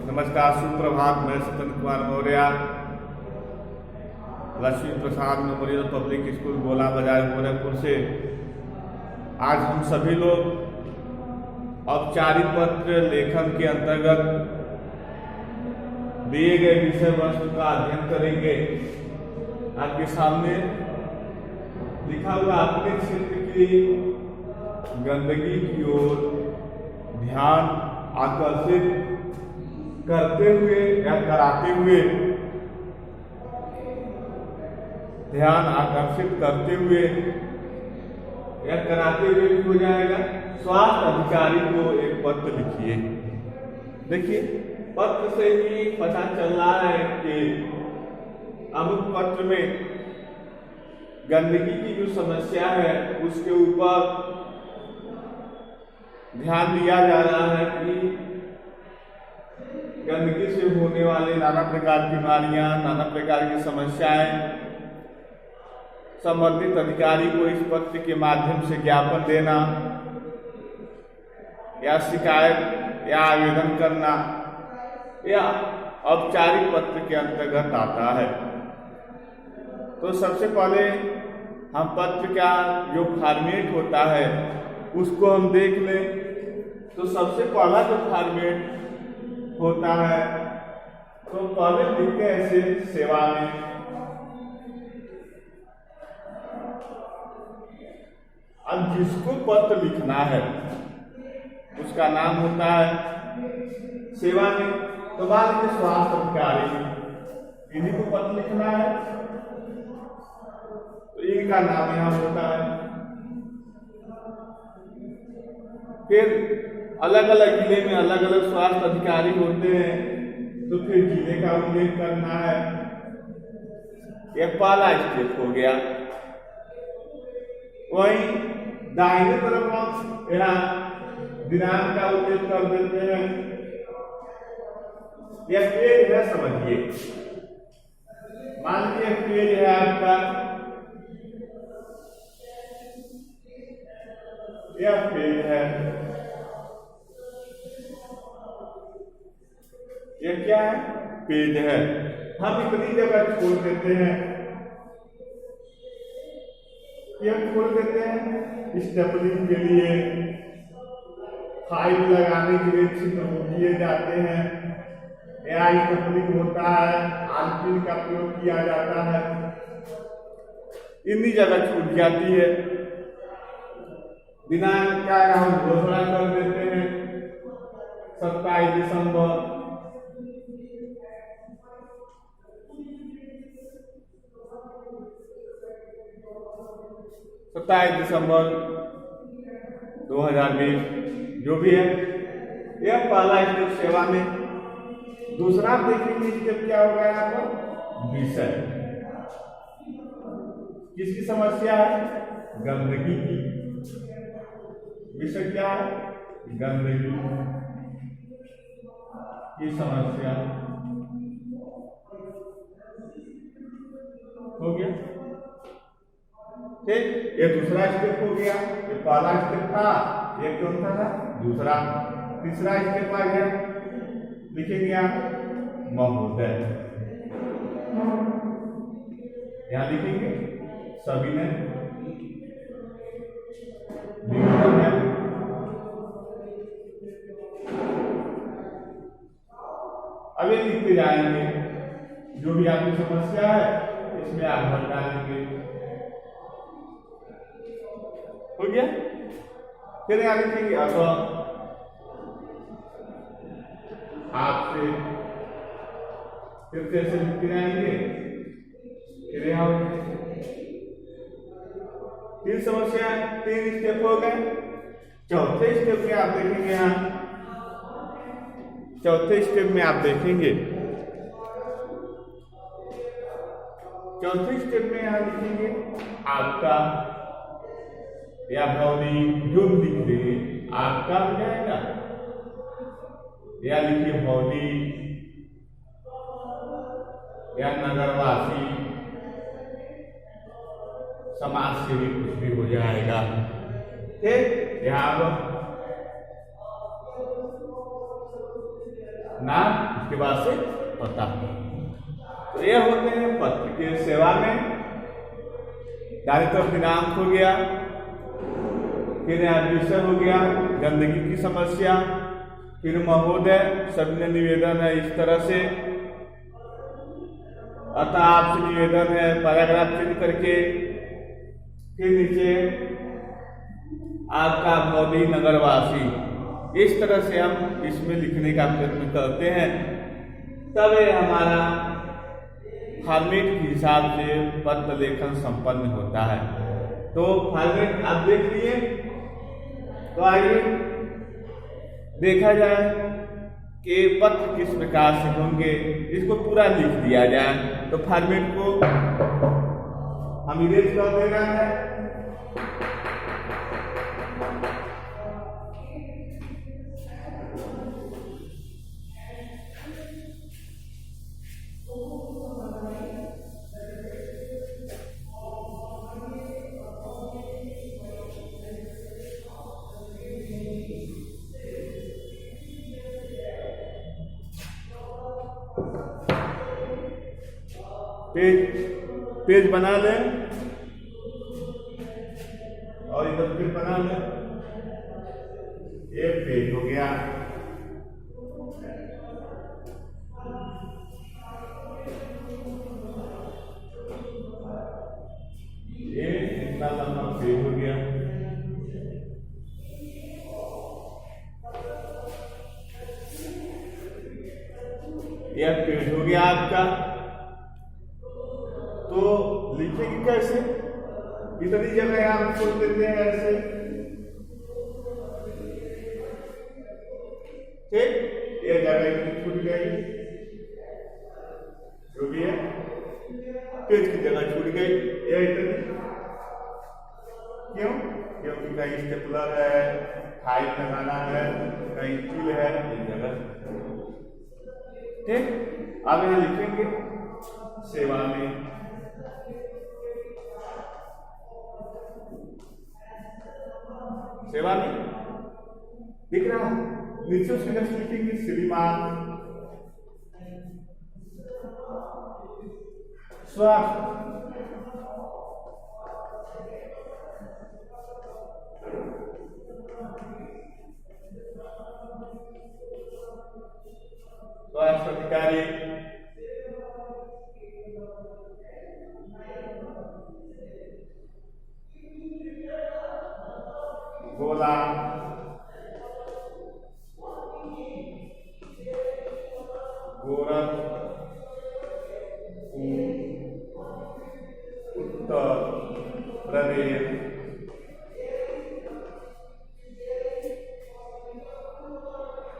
नमस्कार, सुप्रभात। मैं सतन कुमार मौर्य, लक्ष्मी प्रसाद मेमोरियल पब्लिक स्कूल गोला बाजार गोरखपुर से आज हम सभी लोग औपचारिक पत्र लेखन के अंतर्गत दिए गए विषय वस्तु का अध्ययन करेंगे। आपके सामने लिखा हुआ अपने क्षेत्र की गंदगी की ओर ध्यान आकर्षित करते हुए या कराते हुए, ध्यान आकर्षित करते हुए या कराते हुए भी हो जाएगा। स्वास्थ्य अधिकारी को एक पत्र लिखिए। देखिए, पत्र से ही पता चल रहा है कि अमुक पत्र में गंदगी की जो समस्या है उसके ऊपर ध्यान दिया जा रहा है कि गंदगी से होने वाले नाना प्रकार की बीमारियां, नाना प्रकार की समस्याएं संबंधित अधिकारी को इस पत्र के माध्यम से ज्ञापन देना या शिकायत या आवेदन करना या औपचारिक पत्र के अंतर्गत आता है। तो सबसे पहले हम पत्र का जो फॉर्मेट होता है उसको हम देख लें। तो सबसे पहला जो फॉर्मेट होता है तो पहले लिखते हैं ऐसे सेवा में। अब जिसको पत्र लिखना है उसका नाम होता है सेवा में। तो बाद में स्वास्थ्य अधिकारी, इन्हीं को पत्र लिखना है तो इनका नाम यहां होता है। फिर अलग अलग जिले में अलग अलग स्वास्थ्य अधिकारी होते हैं तो फिर जिले का उल्लेख करना है। यह पहला स्टेप हो गया। वहीं दाहिने तरफ हम यहाँ दिनांक का उल्लेख कर देते हैं। यह पेज है, समझिए। मान लीजिए पेज है आपका, यह पेज है। ये क्या है? पेज है। हम इतनी जगह छोड़ देते हैं, ये छोड़ देते हैं स्टेपलिंग के लिए, फाइल लगाने के लिए चिन्ह दिए जाते हैं या स्टेपलिंग होता है, आलपिन का प्रयोग किया जाता है। इतनी जगह छूट जाती है। दिनांक का हम घोषणा कर देते हैं 27 दिसंबर। दिसंबर 2020 जो भी है। यह पहला स्टेप सेवा में। दूसरा देखेंगे स्टेप क्या होगा यहाँ पर? विषय। किसकी समस्या है? गंदगी की। विषय क्या है? गंदगी की समस्या। हो गया। ठीक, ये दूसरा स्टेप हो गया। ये पहला स्टेप था, ये कौन सा था? दूसरा। तीसरा स्टेप आ गया, लिखेंगे आप महोदय। यहां लिखेंगे सभी ने है। अब ये लिखते जाएंगे जो भी आपकी समस्या है, इसमें आप भर डालेंगे। हो गया। फिर यहां लिखेंगे अगर आपसे, फिर कैसे लिखते जाएंगे। फिर यहां तीन समस्या, 3 स्टेप हो गए। चौथे स्टेप में आप देखेंगे, यहां चौथे स्टेप में आप देखेंगे, चौथे स्टेप में यहां लिखेंगे आपका या भौरी, जो लिख देंगे आपका हो जाएगा, या लिखिए भौरी या नगरवासी, समाज सेवी, कुछ भी हो जाएगा। ठीक, यहाँ नाम इसके बाद से पता। तो ये होते हैं पत्र के सेवा में। दाहिने तरफ दिनांक हो गया, फिर यहाँ विषय हो गया गंदगी की समस्या, फिर महोदय सविनय निवेदन है इस तरह से, अतः आपसे निवेदन है पैराग्राफ चेंज करके, फिर नीचे आपका मोदी नगरवासी, इस तरह से हम इसमें लिखने का प्रयत्न करते हैं। तब ये हमारा फॉर्मेट के हिसाब से पत्र लेखन संपन्न होता है। तो फॉर्मेट आप देख लिए, तो आइए देखा जाए कि पत्र किस प्रकार से होंगे, इसको पूरा लिख दिया जाए। तो फॉर्मेट को हम इरेज कर देना है। पेज बना लें और इधर फिर बना लें। एक पेज हो गया, ये इतना लंबा पेज हो गया। यह पेज हो गया आपका। तो लिखेंगे कैसे? इतनी जगह आप छोड़ देते हैं ऐसे, ठीक। ये जगह इतनी छूट गई, जो भी है पेज की जगह छूट गई। ये इतनी क्यों? क्योंकि कहीं स्टेपलर है, फाइल लगाना है, कहीं कील है, ये जगह, ठीक। अब यहाँ लिखेंगे सेवा में, सेवा में दिख रहा है, नीचे उसके जस्ट लिखेंगे श्रीमान स्वास्थ्य अधिकारी, गोला गोरखपुर उत्तर प्रदेश।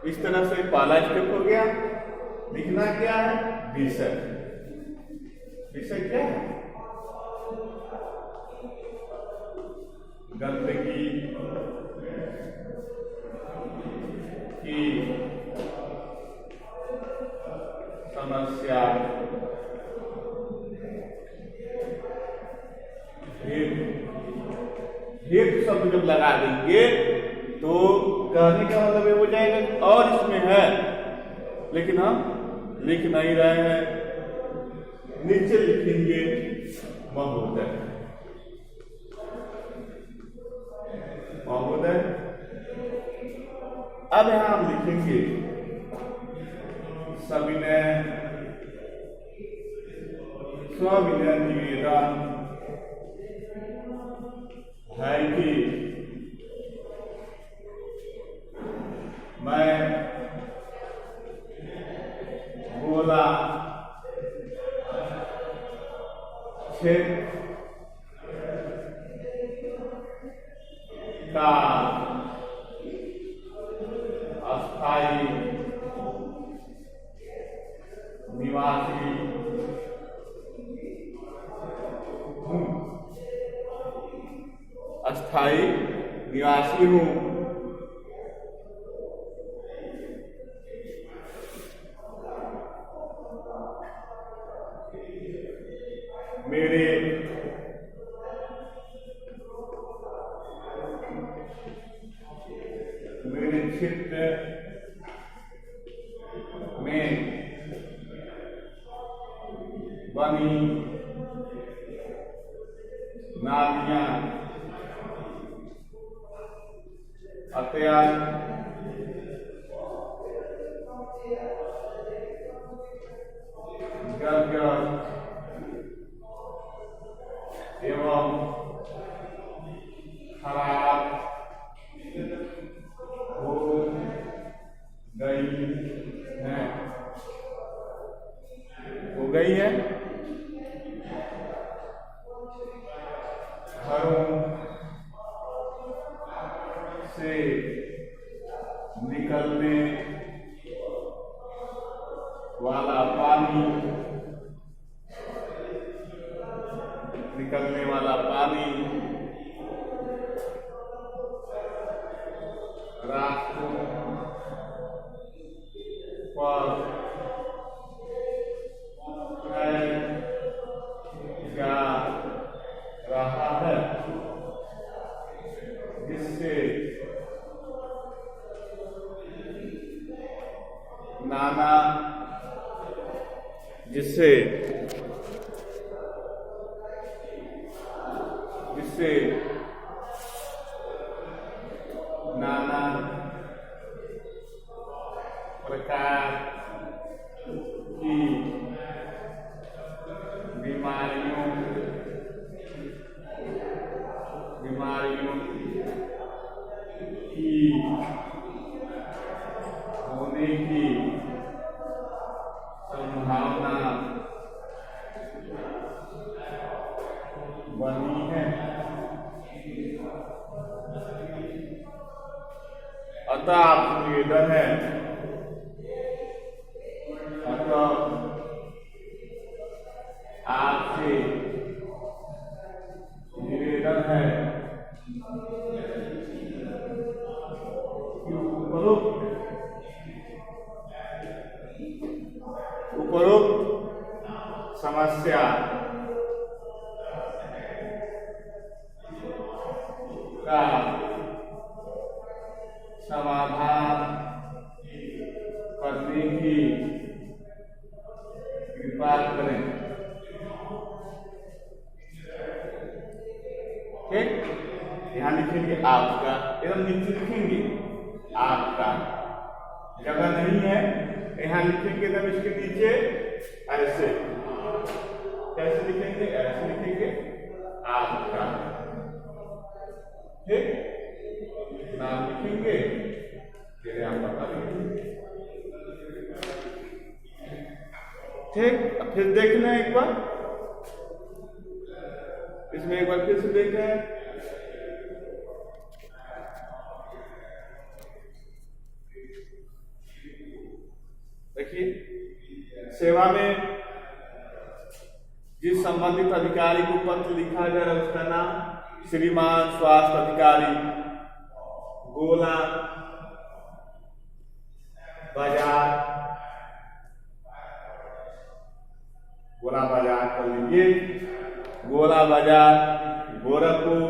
इस तरह से पहला स्टेप हो गया। लिखना क्या है? विषय। विषय क्या है? गंदगी की समस्या, हेतु शब्द जब लगा देंगे तो कहने का मतलब ये हो जाएगा और इसमें है, लेकिन हम लिख नहीं रहे हैं। नीचे लिखेंगे महोदय, महोदय। अब यहां हम लिखेंगे सविनय सविनय निवेदन है कि मैं गोला क्षेत्र का अस्थायी निवासी हूँ, अस्थायी निवासी हूँ। मेरे क्षेत्र में बनी नालियां अत्यंत जर्जर एवं खराब हो गई है घरों से निकलने वाला पानी रास्तों पर जा रहा है, जिससे नाना प्रकार की बीमारियों की होने की संभावना बनी है। अतः आपसे निवेदन है उपरोक्त समस्या का समाधान करने की कृपा करें। ठीक, यहाँ लिखेंगे आपका, एकदम नीचे लिखेंगे आपका, जगह नहीं है यहाँ लिखेंगे तब इसके नीचे ऐसे, कैसे लिखेंगे, ऐसे लिखेंगे आपका। ठीक, नाम लिखेंगे फिर आप बता देंगे। ठीक, फिर देखना एक बार, इसमें एक बार फिर से देख रहे हैं। देखिए, सेवा में जिस संबंधित अधिकारी को पत्र लिखा जा रहा है उसका नाम श्रीमान स्वास्थ्य अधिकारी गोला बाजार कर लीजिए। गोला बाजार, गोरखपुर,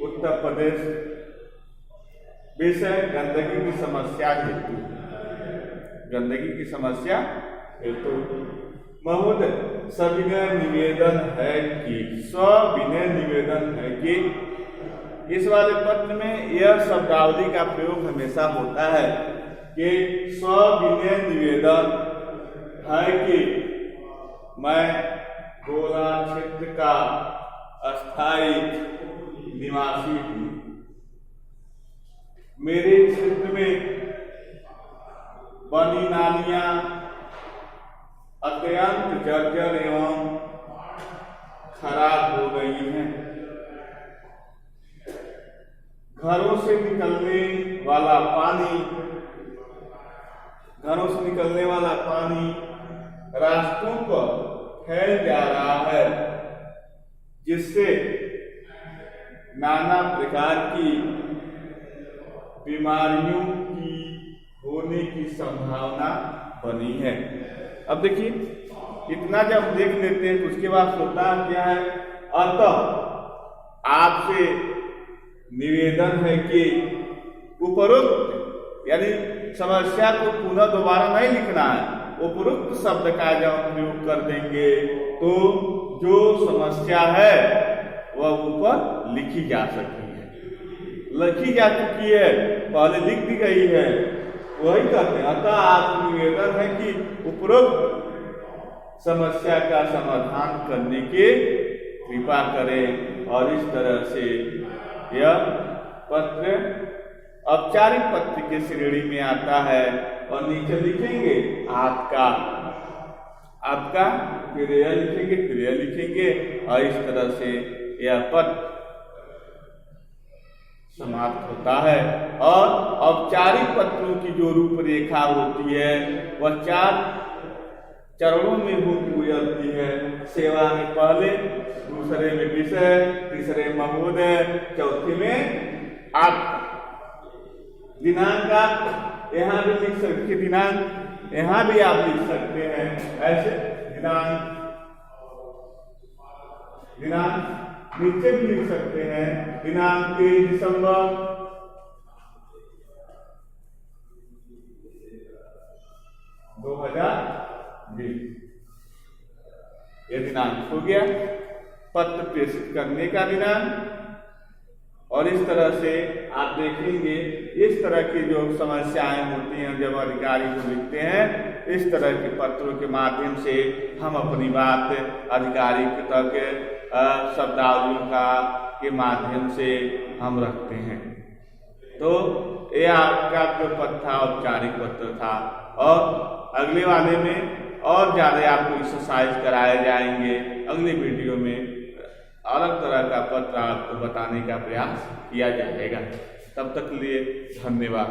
उत्तर प्रदेश। विषय गंदगी की समस्या हेतु, महोदय सविनय निवेदन है कि इस वाले पत्र में यह शब्दावली का प्रयोग हमेशा होता है कि सविनय निवेदन है कि मैं गोला क्षेत्र का अस्थायी निवासी हूँ। मेरे क्षेत्र में बनी नालियां अत्यंत जर्जर एवं खराब हो गई हैं। घरों से निकलने वाला पानी रास्तों पर फैल जा रहा है, जिससे नाना प्रकार की बीमारियों की होने की संभावना बनी है। अब देखिए, इतना जब देख लेते हैं तो उसके बाद होता क्या है, अतः आपसे निवेदन है कि उपरोक्त यानी समस्या को पुनः दोबारा नहीं लिखना है, उपरोक्त शब्द का जब हम प्रयोग कर देंगे तो जो समस्या है वह ऊपर लिखी जा सकती है, लिखी जा चुकी है, पहले लिख दी गई है, वही कहते हैं। अतः आपको निवेदन है कि उपरोक्त समस्या का समाधान करने की कृपा करें। और इस तरह से यह पत्र औपचारिक पत्र की श्रेणी में आता है। और नीचे लिखेंगे आपका, फिर यह लिखेंगे, फिर यह लिखेंगे, और इस तरह से यह पत्र समाप्त होता है। और औपचारिक पत्रों की जो रूपरेखा होती है वह 4 चरणों में होती जाती है। सेवा में पहले, दूसरे में विषय, तीसरे में महोदय, चौथे में आप दिनांक आप यहाँ भी लिख सकते, दिनांक यहाँ भी आप लिख सकते हैं। ऐसे दिनांक नीचे भी लिख सकते हैं, दिनांक 3 दिसंबर 2020, यह दिनांक हो गया पत्र प्रेषित करने का दिनांक। और इस तरह से आप देखेंगे इस तरह की जो समस्याएं होती हैं जब अधिकारी को लिखते हैं, इस तरह के पत्रों के माध्यम से हम अपनी बात अधिकारी तक शब्दावलियों का के माध्यम से हम रखते हैं। तो ये आपका जो पत्र था औपचारिक पत्र था। और अगले वाले में और ज़्यादा आपको एक्सरसाइज कराए जाएंगे। अगले वीडियो में अलग तरह का पत्र आपको बताने का प्रयास किया जाएगा। तब तक के लिए धन्यवाद।